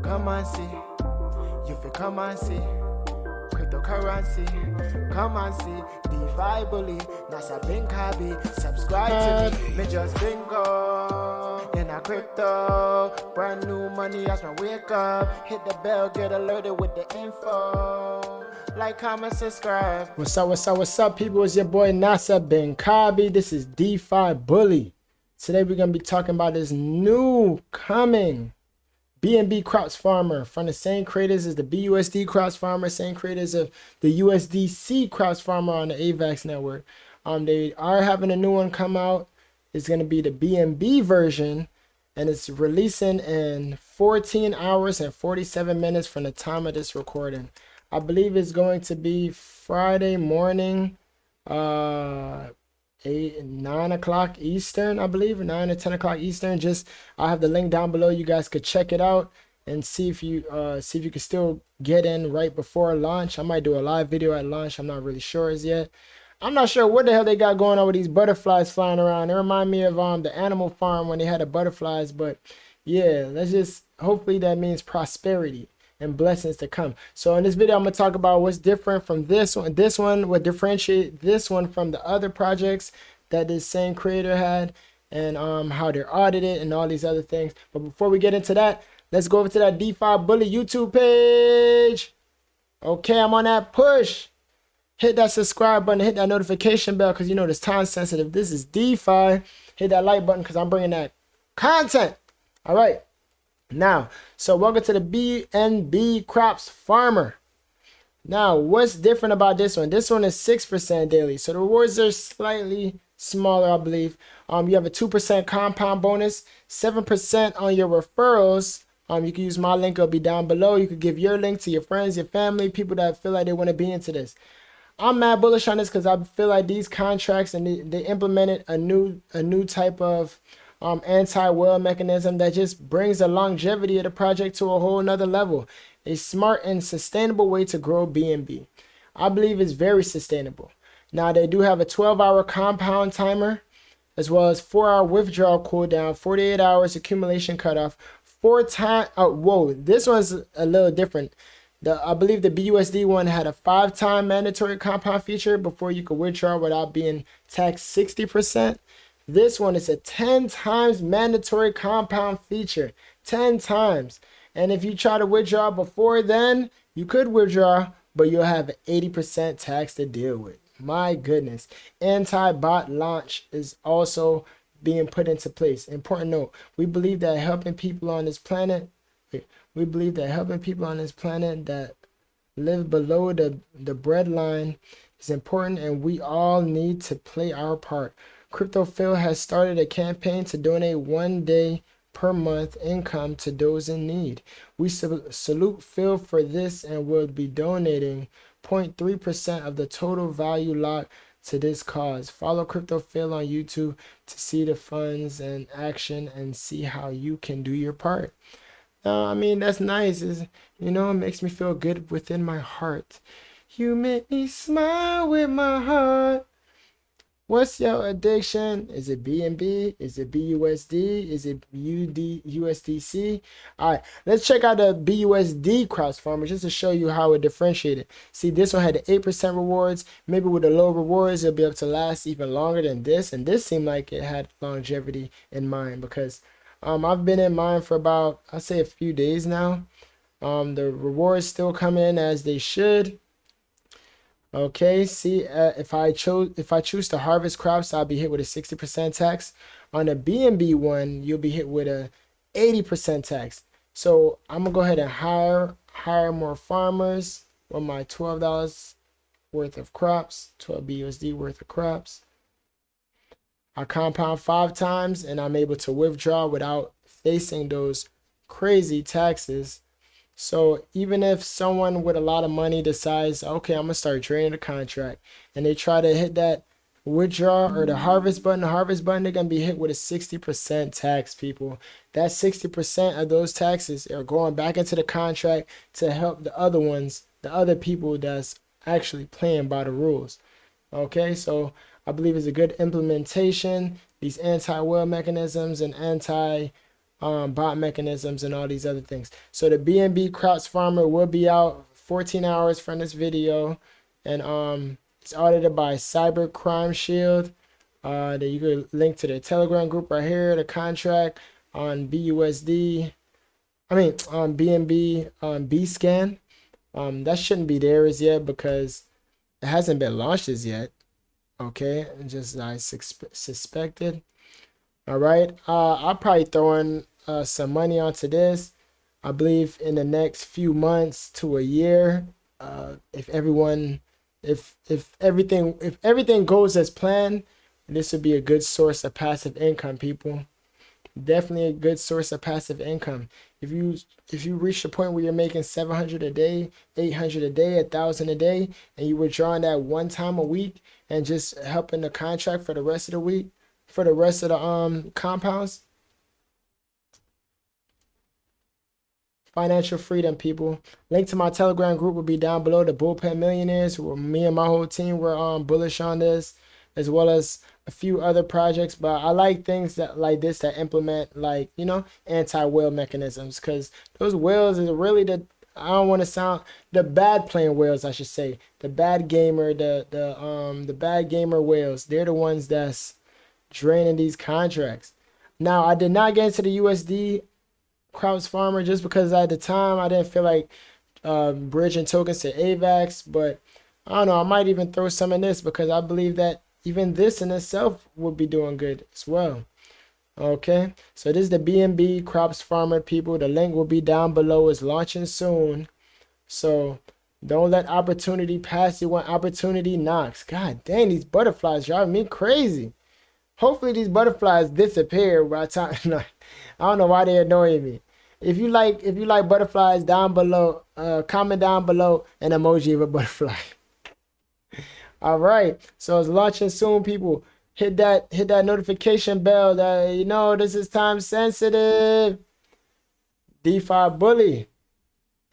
come and see. You feel come and see. Cryptocurrency, come and see. Defi bully, Nasa Binkabi. Subscribe to me just bingo. In a crypto, brand new money as my wake up. Hit the bell, get alerted with the info. Like, comment, subscribe. What's up, people? It's your boy Nasa Binkabi. This is DeFi Bully. Today we're gonna be talking about this new coming BNB crops farmer from the same creators as the BUSD crops farmer, same creators of the USDC crops farmer on the Avax network. They are having a new one come out. It's going to be the BNB version, and it's releasing in 14 hours and 47 minutes from the time of this recording. I believe it's going to be Friday morning, 9 o'clock Eastern, I believe, 9 or 10 o'clock Eastern. I'll have the link down below. You guys could check it out and see if you can still get in right before launch. I might do a live video at launch. I'm not really sure as yet. I'm not sure what the hell they got going on with these butterflies flying around. They remind me of the Animal Farm when they had the butterflies. But yeah, hopefully that means prosperity and blessings to come. So in this video, I'm gonna talk about what's different from this one. This one would differentiate this one from the other projects that this same creator had, and how they're audited and all these other things. But before we get into that, let's go over to that DeFi Bully YouTube page. Okay, I'm on that push. Hit that subscribe button, hit that notification bell, because you know it's time sensitive. This is DeFi. Hit that like button because I'm bringing that content. All right. Now, so welcome to the BNB crops farmer. Now, what's different about this one? This one is 6% daily, so the rewards are slightly smaller, I believe. You have a 2% compound bonus, 7% on your referrals. You can use my link, it'll be down below. You could give your link to your friends, your family, people that feel like they want to be into this. I'm mad bullish on this because I feel like these contracts, and they implemented a new type of anti-whale mechanism that just brings the longevity of the project to a whole nother level. A smart and sustainable way to grow BNB. I believe it's very sustainable. Now, they do have a 12-hour compound timer, as well as 4-hour withdrawal cooldown, 48 hours accumulation cutoff, 4 times. Oh, whoa, this one's a little different. I believe the BUSD one had a 5-time mandatory compound feature before you could withdraw without being taxed 60%. This one is a 10 times mandatory compound feature. 10 times. And if you try to withdraw before then, you could withdraw, but you'll have an 80% tax to deal with. My goodness. Anti-bot launch is also being put into place. Important note, we believe that helping people on this planet that live below the breadline is important, and we all need to play our part. Crypto Phil has started a campaign to donate 1 day per month income to those in need. We salute Phil for this and will be donating 0.3% of the total value locked to this cause. Follow Crypto Phil on YouTube to see the funds in action and see how you can do your part. I mean, that's nice. It makes me feel good within my heart. You make me smile with my heart. What's your addiction? Is it BNB? Is it BUSD? Is it USDC? All right, let's check out the BUSD crops farmer just to show you how it differentiated. See, this one had the 8% rewards. Maybe with the low rewards, it'll be able to last even longer than this. And this seemed like it had longevity in mind because I've been in mine for about, I'll say, a few days now. The rewards still come in as they should. Okay, see, if I choose to harvest crops, I'll be hit with a 60% tax. On the BNB one, you'll be hit with a 80% tax. So I'm gonna go ahead and hire more farmers with my $12 worth of crops, 12 BUSD worth of crops. I compound 5 times, and I'm able to withdraw without facing those crazy taxes. So even if someone with a lot of money decides, okay, I'm gonna start draining the contract, and they try to hit that withdraw or the harvest button, they're gonna be hit with a 60% tax, people. That 60% of those taxes are going back into the contract to help the other people that's actually playing by the rules. Okay, so I believe it's a good implementation. These anti-whale mechanisms and bot mechanisms and all these other things. So the BNB Crops Farmer will be out 14 hours from this video, and it's audited by Cyber Crime Shield. That you could link to the Telegram group right here, the contract on BUSD. I mean on BNB BScan. That shouldn't be there as yet because it hasn't been launched as yet. Okay, just as I suspected. All right, I'll probably throw in some money onto this. I believe in the next few months to a year, if everything goes as planned, this would be a good source of passive income, people. Definitely a good source of passive income. If you reach the point where you're making 700 a day, 800 a day, 1,000 a day, and you withdrawing that one time a week and just helping the contract for the rest of the week, for the rest of the compounds, financial freedom, people. Link to my Telegram group will be down below. The Bullpen Millionaires, who me and my whole team were bullish on this, as well as a few other projects. But I like things that like this that implement, like, you know, anti-whale mechanisms, because those whales is really I don't want to sound the bad playing whales, I should say. The bad gamer, the bad gamer whales. They're the ones that's draining these contracts. Now, I did not get into the USD Crops Farmer just because at the time I didn't feel like bridging tokens to Avax, but I don't know, I might even throw some in this because I believe that even this in itself would be doing good as well. Okay, so this is the BNB Crops Farmer, people. The link will be down below. It's launching soon, so don't let opportunity pass you when opportunity knocks. God dang, these butterflies driving me crazy. Hopefully these butterflies disappear by the time. I don't know why they're annoying me. If you like butterflies, down below, comment down below an emoji of a butterfly. All right, so it's launching soon, people. Hit that notification bell that you know this is time sensitive. DeFi Bully.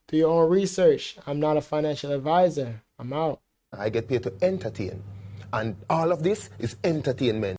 Do your own research. I'm not a financial advisor. I'm out. I get paid to entertain. And all of this is entertainment.